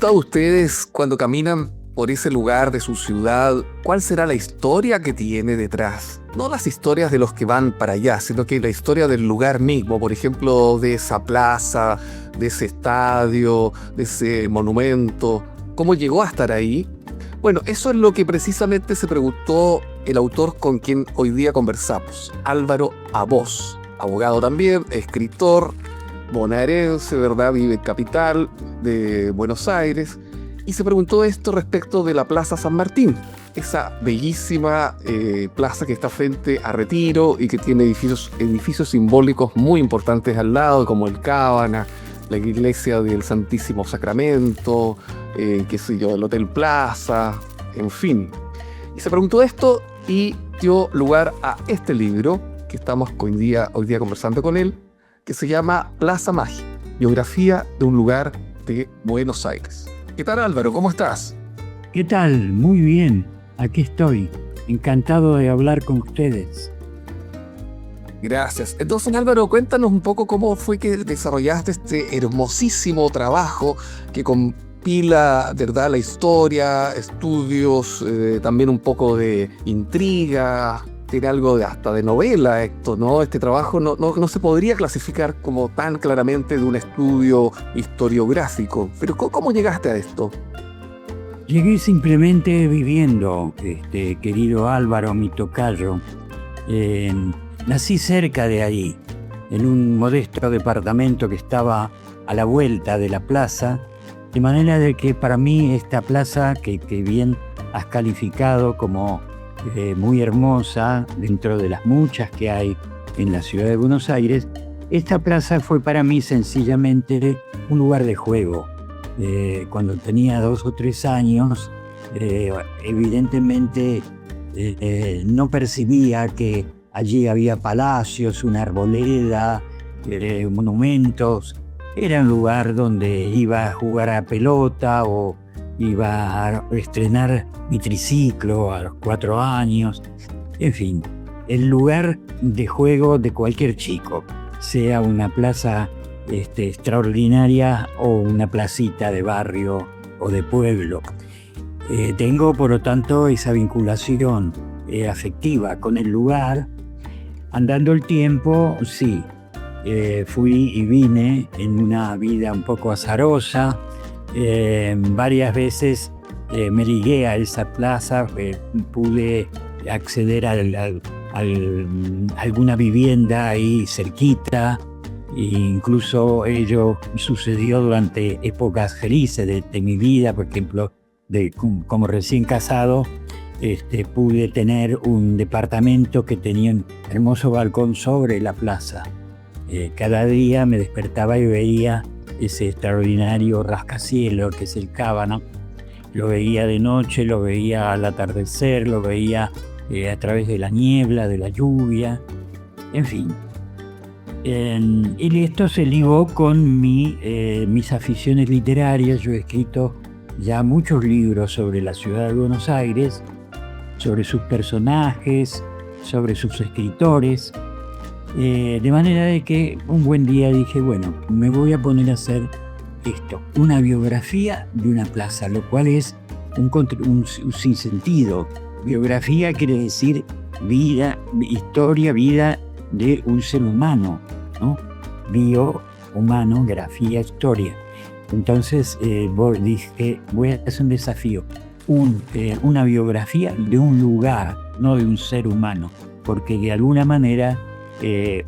preguntado a ustedes cuando caminan por ese lugar de su ciudad, cuál será la historia que tiene detrás? No las historias de los que van para allá, sino que la historia del lugar mismo, por ejemplo, de esa plaza, de ese estadio, de ese monumento. ¿Cómo llegó a estar ahí? Bueno, eso es lo que precisamente se preguntó el autor con quien hoy día conversamos, Álvaro Abós, abogado también, escritor, bonaerense, ¿verdad? Vive en capital de Buenos Aires, y se preguntó esto respecto de la Plaza San Martín, esa bellísima plaza que está frente a Retiro y que tiene edificios simbólicos muy importantes al lado, como el Cábana, la iglesia del Santísimo Sacramento, qué sé yo, el Hotel Plaza, en fin. Y se preguntó esto y dio lugar a este libro que estamos hoy día conversando con él, que se llama Plaza Mágica, biografía de un lugar de Buenos Aires. ¿Qué tal, Álvaro? ¿Cómo estás? ¿Qué tal? Muy bien, aquí estoy, encantado de hablar con ustedes. Gracias. Entonces, Álvaro, cuéntanos un poco cómo fue que desarrollaste este hermosísimo trabajo que compila, ¿verdad?, la historia, estudios, también un poco de intriga, tiene algo hasta de novela esto, ¿no? Este trabajo no se podría clasificar como tan claramente de un estudio historiográfico. Pero ¿cómo llegaste a esto? Llegué simplemente viviendo, querido Álvaro, mi tocayo. Nací cerca de ahí, en un modesto departamento que estaba a la vuelta de la plaza, de manera de que para mí esta plaza, que bien has calificado como muy hermosa, dentro de las muchas que hay en la ciudad de Buenos Aires, esta plaza fue para mí sencillamente un lugar de juego. Cuando tenía 2 o 3 años, evidentemente no percibía que allí había palacios, una arboleda, monumentos. Era un lugar donde iba a jugar a pelota o iba a estrenar mi triciclo a los 4 años. En fin, el lugar de juego de cualquier chico, sea una plaza extraordinaria o una placita de barrio o de pueblo. Tengo, por lo tanto, esa vinculación afectiva con el lugar. Andando el tiempo, sí, fui y vine en una vida un poco azarosa. Varias veces me ligué a esa plaza, pude acceder a alguna vivienda ahí cerquita, e incluso ello sucedió durante épocas felices de mi vida. Por ejemplo, como recién casado, pude tener un departamento que tenía un hermoso balcón sobre la plaza. Cada día me despertaba y veía ese extraordinario rascacielos que es el Cábana. Lo veía de noche, lo veía al atardecer, lo veía a través de la niebla, de la lluvia, en fin. Y esto se ligó con mis aficiones literarias. Yo he escrito ya muchos libros sobre la ciudad de Buenos Aires, sobre sus personajes, sobre sus escritores. De manera de que un buen día dije, bueno, me voy a poner a hacer esto, una biografía de una plaza, lo cual es un sinsentido. Biografía quiere decir vida, historia, vida de un ser humano, ¿no? Bio, humano, grafía, historia. Entonces dije, voy a hacer un desafío, una biografía de un lugar, no de un ser humano, porque de alguna manera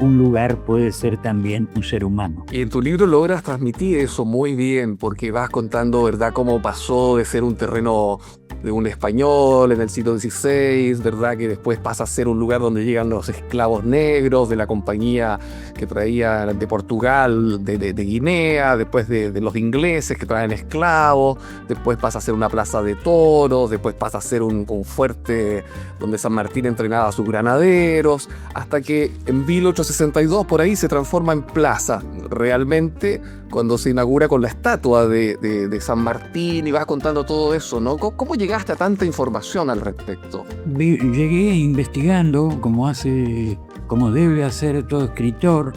un lugar puede ser también un ser humano. Y en tu libro logras transmitir eso muy bien, porque vas contando, ¿verdad?, cómo pasó de ser un terreno de un español en el siglo XVI, ¿verdad?, que después pasa a ser un lugar donde llegan los esclavos negros de la compañía que traía de Portugal, de Guinea, después de los ingleses que traen esclavos, después pasa a ser una plaza de toros, después pasa a ser un fuerte donde San Martín entrenaba a sus granaderos, hasta que en 1862 por ahí se transforma en plaza, realmente, cuando se inaugura con la estatua de San Martín, y vas contando todo eso, ¿no? ¿Cómo llegaste a tanta información al respecto? Llegué investigando, como debe hacer todo escritor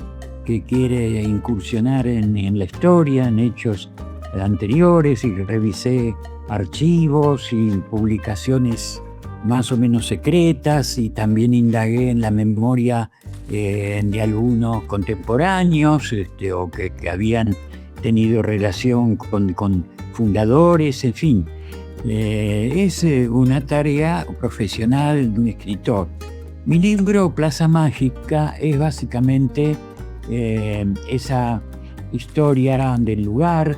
que quiere incursionar en la historia, en hechos anteriores y revisé archivos y publicaciones más o menos secretas, y también indagué en la memoria de algunos contemporáneos o que habían tenido relación con fundadores, en fin. Es una tarea profesional de un escritor. Mi libro Plaza Mágica es básicamente esa historia del lugar,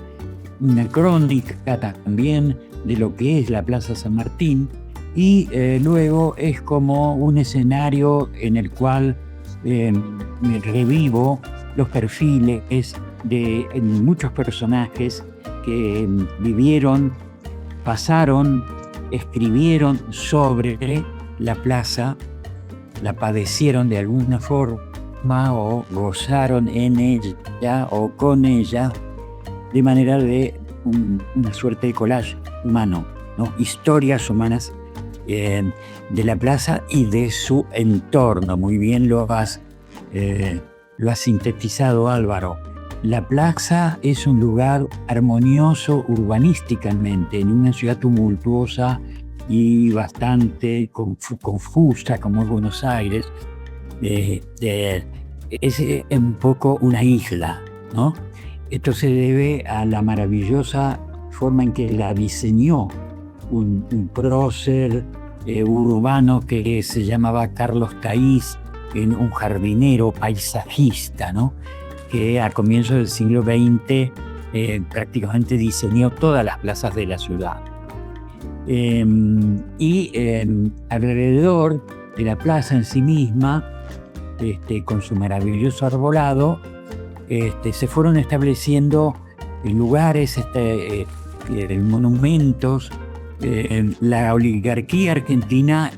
una crónica también de lo que es la Plaza San Martín, y luego es como un escenario en el cual me revivo los perfiles de muchos personajes que vivieron, pasaron, escribieron sobre la plaza, la padecieron de alguna forma o gozaron en ella o con ella, de manera de una suerte de collage humano, ¿no? Historias humanas de la plaza y de su entorno. Muy bien lo has sintetizado, Álvaro. La plaza es un lugar armonioso urbanísticamente en una ciudad tumultuosa y bastante confusa como es Buenos Aires. Es un poco una isla, ¿no? Esto se debe a la maravillosa forma en que la diseñó un prócer urbano que se llamaba Carlos Taís, un jardinero paisajista, ¿no? Que a comienzos del siglo XX prácticamente diseñó todas las plazas de la ciudad. Alrededor de la plaza en sí misma, con su maravilloso arbolado, se fueron estableciendo lugares, monumentos. La oligarquía argentina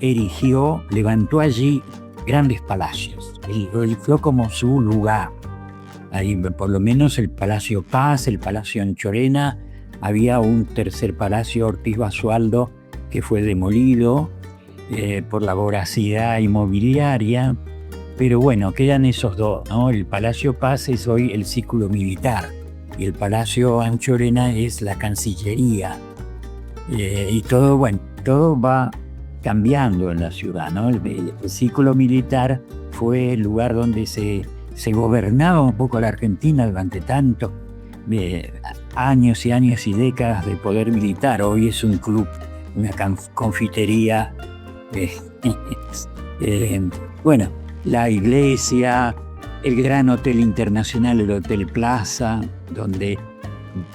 levantó allí grandes palacios, lo eligió como su lugar. Ahí, por lo menos el Palacio Paz, el Palacio Anchorena, había un tercer palacio, Ortiz Basualdo, que fue demolido por la voracidad inmobiliaria, pero bueno, quedan esos dos, ¿no? El Palacio Paz es hoy el Círculo Militar y el Palacio Anchorena es la Cancillería, y todo va cambiando en la ciudad, ¿no? El Círculo Militar fue el lugar donde se gobernaba un poco la Argentina durante tantos años y años y décadas de poder militar. Hoy es un club, una confitería. Bueno, la iglesia, el gran hotel internacional, el Hotel Plaza, donde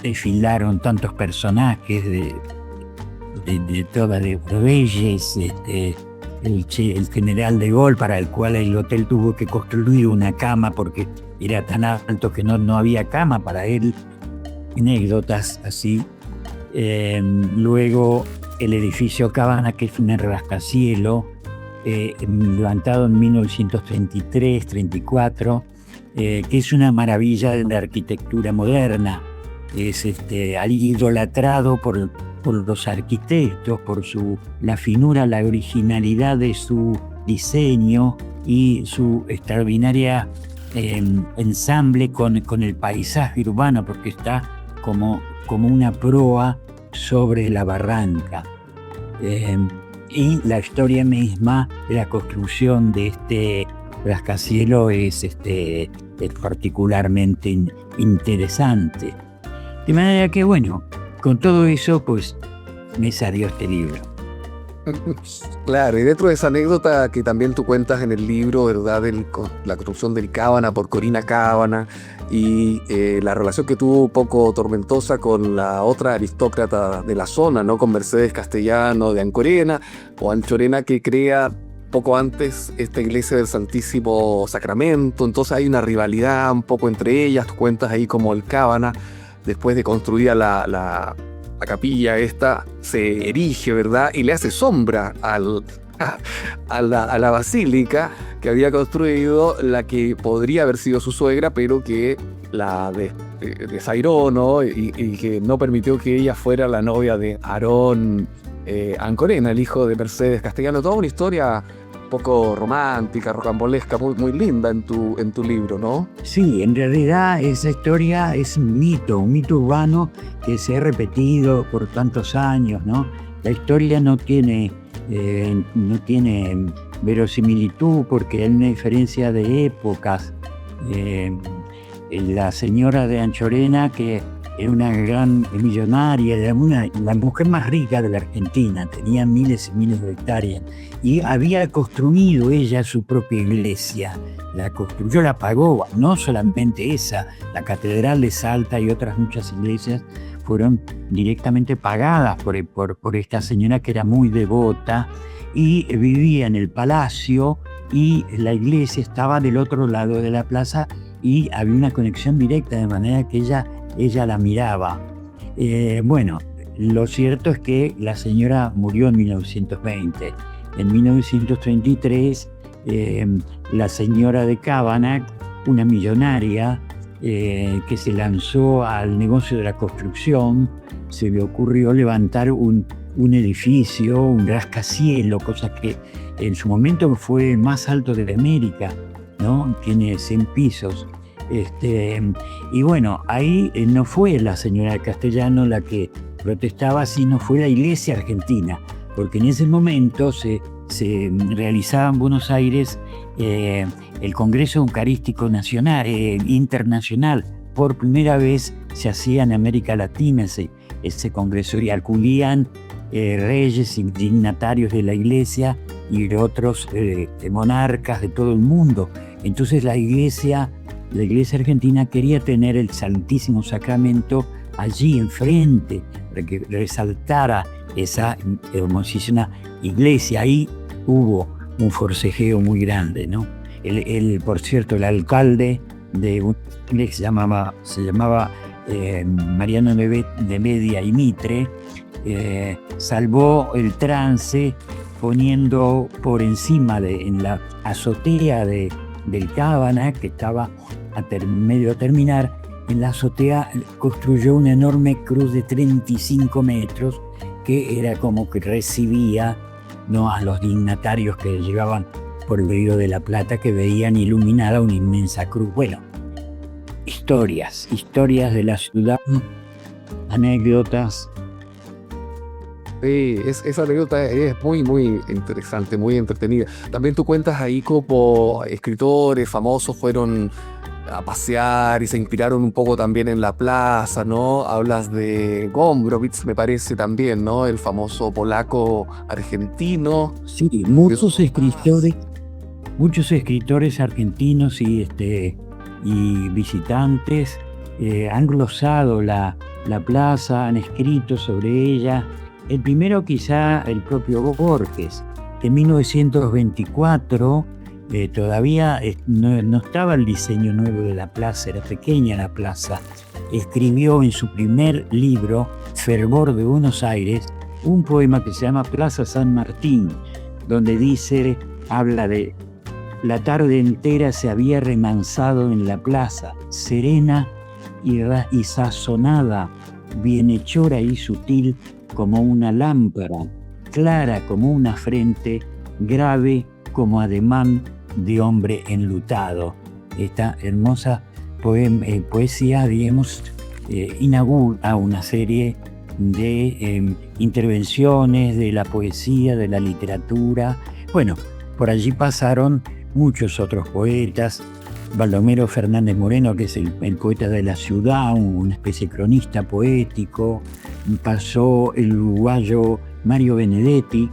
desfilaron tantos personajes de Reyes, el general de Gaulle, para el cual el hotel tuvo que construir una cama porque era tan alto que no había cama para él. Anécdotas así. Luego el edificio Cabana, que es un rascacielos, levantado en 1933-34, que es una maravilla de la arquitectura moderna. Es idolatrado por los arquitectos, por la finura, la originalidad de su diseño y su extraordinaria ensamble con el paisaje urbano, porque está como una proa sobre la barranca. Y la historia misma de la construcción de este rascacielos es particularmente interesante. De manera que, bueno, con todo eso, pues, me salió este libro. Claro, y dentro de esa anécdota que también tú cuentas en el libro, ¿verdad? La construcción del Cábana por Corina Cábana y la relación que tuvo poco tormentosa con la otra aristócrata de la zona, ¿no? Con Mercedes Castellano de Anchorena o Anchorena, que crea poco antes esta iglesia del Santísimo Sacramento. Entonces hay una rivalidad un poco entre ellas. Tú cuentas ahí como el Cábana, después de construida la capilla esta, se erige, ¿verdad? Y le hace sombra a la basílica que había construido la que podría haber sido su suegra, pero que la desairó, ¿no? Y que no permitió que ella fuera la novia de Aarón Anchorena, el hijo de Mercedes Castellano. Toda una historia poco romántica, rocambolesca, muy, muy linda en tu libro, ¿no? Sí, en realidad esa historia es un mito urbano que se ha repetido por tantos años, ¿no? La historia no tiene verosimilitud porque hay una diferencia de épocas. La señora de Anchorena, que era una gran millonaria, era la mujer más rica de la Argentina, tenía miles y miles de hectáreas y había construido ella su propia iglesia. La construyó, la pagó, no solamente esa, la Catedral de Salta y otras muchas iglesias fueron directamente pagadas por esta señora que era muy devota y vivía en el palacio y la iglesia estaba del otro lado de la plaza y había una conexión directa de manera que ella la miraba. Bueno, lo cierto es que la señora murió en 1920. En 1933, la señora de Cabanac, una millonaria que se lanzó al negocio de la construcción, se le ocurrió levantar un edificio, un rascacielos, cosa que en su momento fue el más alto de América, ¿no? Tiene 100 pisos. Y bueno, ahí no fue la señora Castellano la que protestaba, sino fue la Iglesia Argentina, porque en ese momento se realizaba en Buenos Aires el Congreso Eucarístico Nacional, Internacional. Por primera vez se hacía en América Latina ese congreso y acudían reyes y dignatarios de la Iglesia y de otros monarcas de todo el mundo. Entonces la Iglesia Argentina quería tener el Santísimo Sacramento allí enfrente, para que resaltara esa hermosísima iglesia. Ahí hubo un forcejeo muy grande, ¿no? Por cierto, el alcalde de una iglesia se llamaba Mariano de Media y Mitre, salvó el trance poniendo por encima en la azotea del Cabanac, que estaba medio a terminar, en la azotea construyó una enorme cruz de 35 metros que era como que recibía, ¿no?, a los dignatarios que llegaban por el Río de la Plata, que veían iluminada una inmensa cruz. Bueno, historias de la ciudad, anécdotas. Sí, esa anécdota es muy, muy interesante, muy entretenida. También tú cuentas ahí como escritores famosos fueron a pasear y se inspiraron un poco también en la plaza, ¿no? Hablas de Gombrowicz, me parece también, ¿no? El famoso polaco argentino. Sí, muchos escritores argentinos y visitantes han glosado la plaza, han escrito sobre ella. El primero quizá el propio Borges. En 1924 todavía no estaba el diseño nuevo de la plaza, era pequeña la plaza. Escribió en su primer libro, Fervor de Buenos Aires, un poema que se llama Plaza San Martín, donde habla de la tarde entera se había remansado en la plaza, serena y sazonada, bienhechora y sutil como una lámpara, clara como una frente, grave como ademán de hombre enlutado. Esta hermosa poesía, digamos, inaugura una serie de intervenciones de la poesía, de la literatura. Bueno, por allí pasaron muchos otros poetas. Baldomero Fernández Moreno, que es el poeta de la ciudad, una especie de cronista poético. Pasó el uruguayo Mario Benedetti,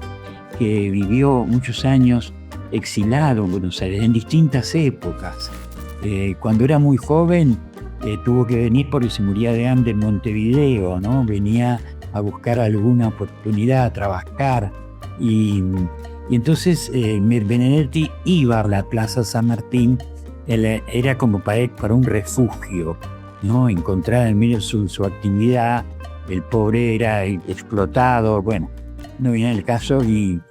que vivió muchos años exilado en Buenos Aires, en distintas épocas. Cuando era muy joven, tuvo que venir porque se moría de hambre en Montevideo, ¿no? Venía a buscar alguna oportunidad, a trabajar. Y entonces Benedetti iba a la Plaza San Martín. Era como para un refugio, ¿no? Encontrar en medio de su actividad. El pobre era explotado, bueno, no viene el caso, y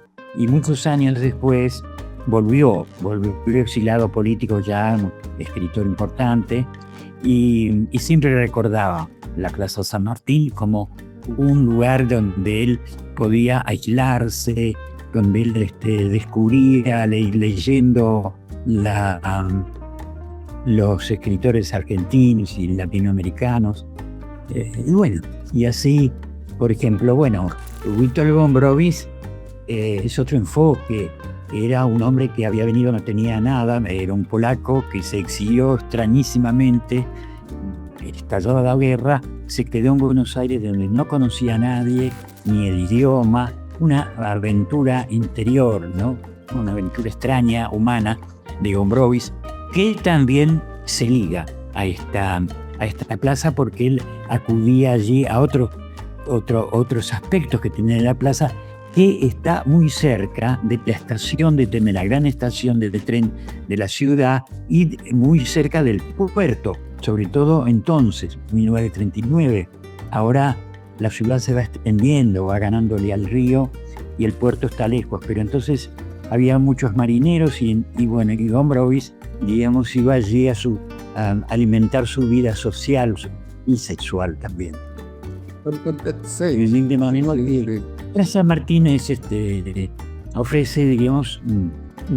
muchos años después volvió exilado político, ya un escritor importante, y siempre recordaba la Plaza San Martín como un lugar donde él podía aislarse, donde él descubría leyendo los escritores argentinos y latinoamericanos. Y bueno, y así, por ejemplo, bueno, Witold Gombrowicz es otro enfoque. Era un hombre que había venido, no tenía nada, era un polaco que se exilió extrañísimamente, estalló la guerra, se quedó en Buenos Aires donde no conocía a nadie, ni el idioma, una aventura interior, ¿no? Una aventura extraña, humana, de Gombrowicz, que también se liga a esta plaza porque él acudía allí a otros aspectos que tenía la plaza, que está muy cerca de la estación de tren, de la gran estación de tren de la ciudad y muy cerca del puerto, sobre todo entonces, 1939. Ahora la ciudad se va extendiendo, va ganándole al río y el puerto está lejos, pero entonces había muchos marineros y Gombrowicz, digamos, iba allí a alimentar su vida social y sexual también. Sí. Plaza Martínez ofrece, digamos, un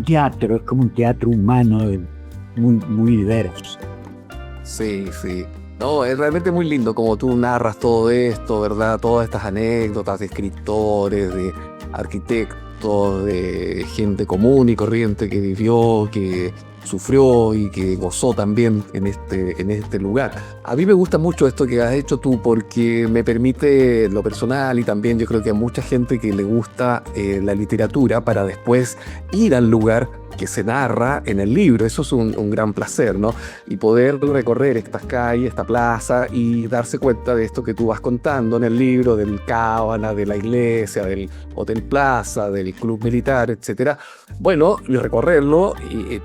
teatro, es como un teatro humano muy diverso. Sí, sí. No, es realmente muy lindo como tú narras todo esto, ¿verdad? Todas estas anécdotas de escritores, de arquitectos, de gente común y corriente que vivió, que sufrió y que gozó también en este lugar. A mí me gusta mucho esto que has hecho tú porque me permite lo personal y también yo creo que a mucha gente que le gusta la literatura para después ir al lugar que se narra en el libro. Eso es un gran placer, ¿no? Y poder recorrer estas calles, esta plaza y darse cuenta de esto que tú vas contando en el libro, del Cábana, de la iglesia, del Hotel Plaza, del Club Militar, etc. Bueno, y recorrerlo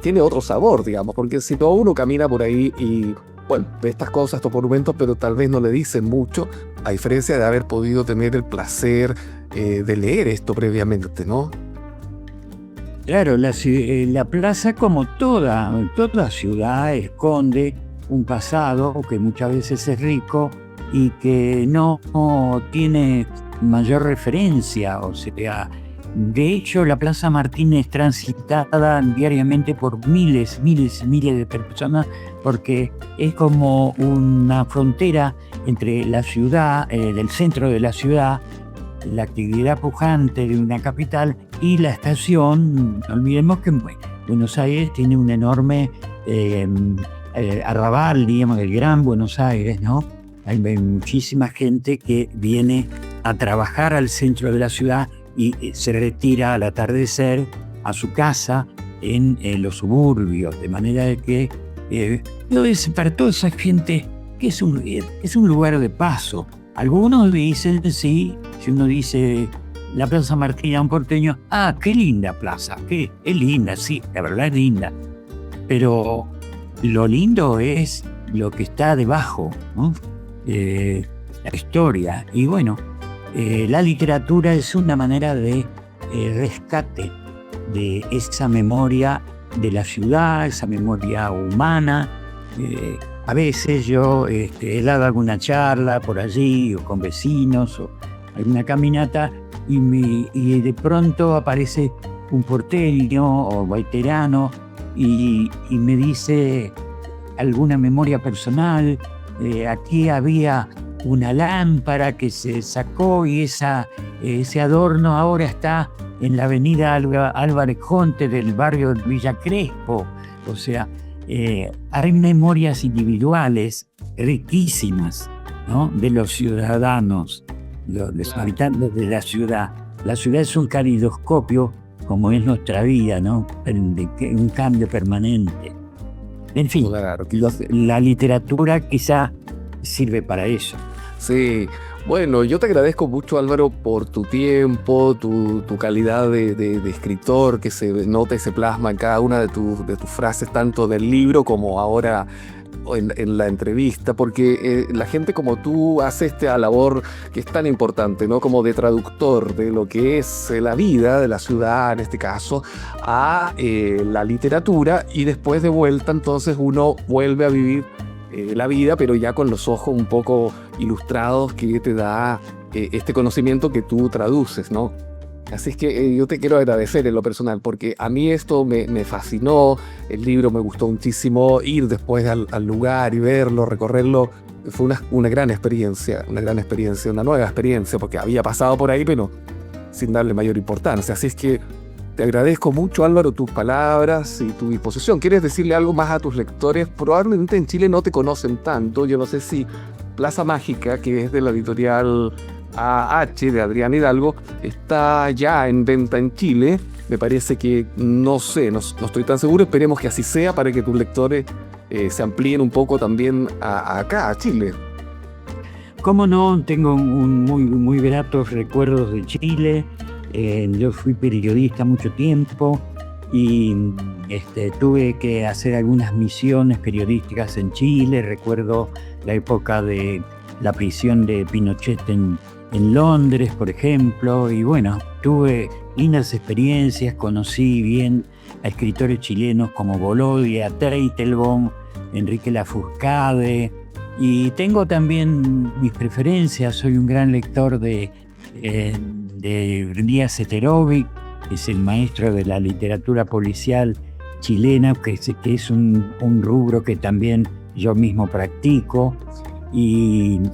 tiene otro sabor, digamos, porque si todo uno camina por ahí y, bueno, ve estas cosas, estos monumentos, pero tal vez no le dicen mucho, a diferencia de haber podido tener el placer de leer esto previamente, ¿no? Claro, la plaza, como toda ciudad, esconde un pasado que muchas veces es rico y que no tiene mayor referencia. O sea, de hecho, la Plaza Martín es transitada diariamente por miles de personas porque es como una frontera entre la ciudad, del centro de la ciudad, la actividad pujante de una capital y la estación. No olvidemos que Buenos Aires tiene un enorme arrabal, digamos, el Gran Buenos Aires, ¿no? Hay muchísima gente que viene a trabajar al centro de la ciudad y se retira al atardecer a su casa en los suburbios, de manera de que para toda esa gente que es un lugar de paso. Algunos dicen, sí, si uno dice la Plaza Martín a un porteño, qué linda plaza, es linda, sí, la verdad es linda. Pero lo lindo es lo que está debajo, ¿no? La historia. Y bueno, la literatura es una manera de rescate de esa memoria de la ciudad, esa memoria humana. A veces yo he dado alguna charla por allí o con vecinos o alguna caminata y de pronto aparece un porteño o veterano y me dice alguna memoria personal. Aquí había una lámpara que se sacó y ese adorno ahora está en la avenida Álvarez Jonte del barrio de Villa Crespo. O sea, hay memorias individuales riquísimas, ¿no? De los ciudadanos, los habitantes de la ciudad. La ciudad es un calidoscopio, como es nuestra vida, ¿no? Un cambio permanente. En fin, Claro. la literatura quizá sirve para eso. Sí, bueno, yo te agradezco mucho, Álvaro, por tu tiempo, tu calidad de escritor que se nota y se plasma en cada una de tus frases, tanto del libro como ahora en la entrevista, porque la gente como tú hace esta labor que es tan importante, ¿no? Como de traductor de lo que es la vida de la ciudad, en este caso, a la literatura, y después de vuelta entonces uno vuelve a vivir la vida, pero ya con los ojos un poco ilustrados que te da este conocimiento que tú traduces, ¿no? Así es que yo te quiero agradecer en lo personal, porque a mí esto me fascinó, el libro me gustó muchísimo, ir después al lugar y verlo, recorrerlo, fue una gran experiencia, una nueva experiencia, porque había pasado por ahí, pero sin darle mayor importancia. Así es que te agradezco mucho, Álvaro, tus palabras y tu disposición. ¿Quieres decirle algo más a tus lectores? Probablemente en Chile no te conocen tanto, yo no sé si Plaza Mágica, que es de la editorial AH de Adrián Hidalgo, está ya en venta en Chile. Me parece que, no sé, no estoy tan seguro. Esperemos que así sea para que tus lectores se amplíen un poco también acá, a Chile. Cómo no, tengo muy gratos recuerdos de Chile. Yo fui periodista mucho tiempo y tuve que hacer algunas misiones periodísticas en Chile. Recuerdo la época de la prisión de Pinochet en Londres, por ejemplo, y bueno, tuve lindas experiencias, conocí bien a escritores chilenos como Bolodia, Teitelbaum, Enrique Lafourcade, y tengo también mis preferencias. Soy un gran lector de Díaz Seterovic, que es el maestro de la literatura policial chilena, que es un rubro que también yo mismo practico,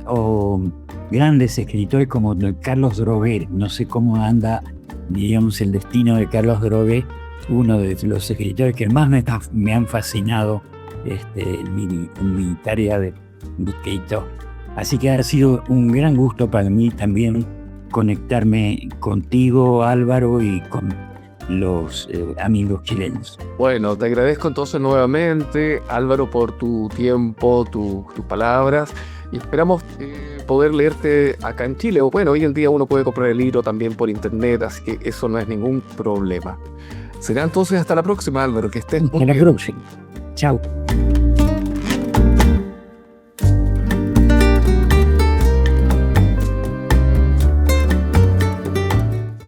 o grandes escritores como Carlos Droguet. No sé cómo anda, digamos, el destino de Carlos Droguet, uno de los escritores que más me han fascinado en mi tarea de escritor. Así que ha sido un gran gusto para mí también conectarme contigo, Álvaro, y con los amigos chilenos. Bueno, te agradezco entonces nuevamente, Álvaro, por tu tiempo, tus palabras, y esperamos poder leerte acá en Chile. O bueno, hoy en día uno puede comprar el libro también por internet, así que eso no es ningún problema. Será entonces hasta la próxima, Álvaro, que estés muy bien. Hasta la próxima. Chao.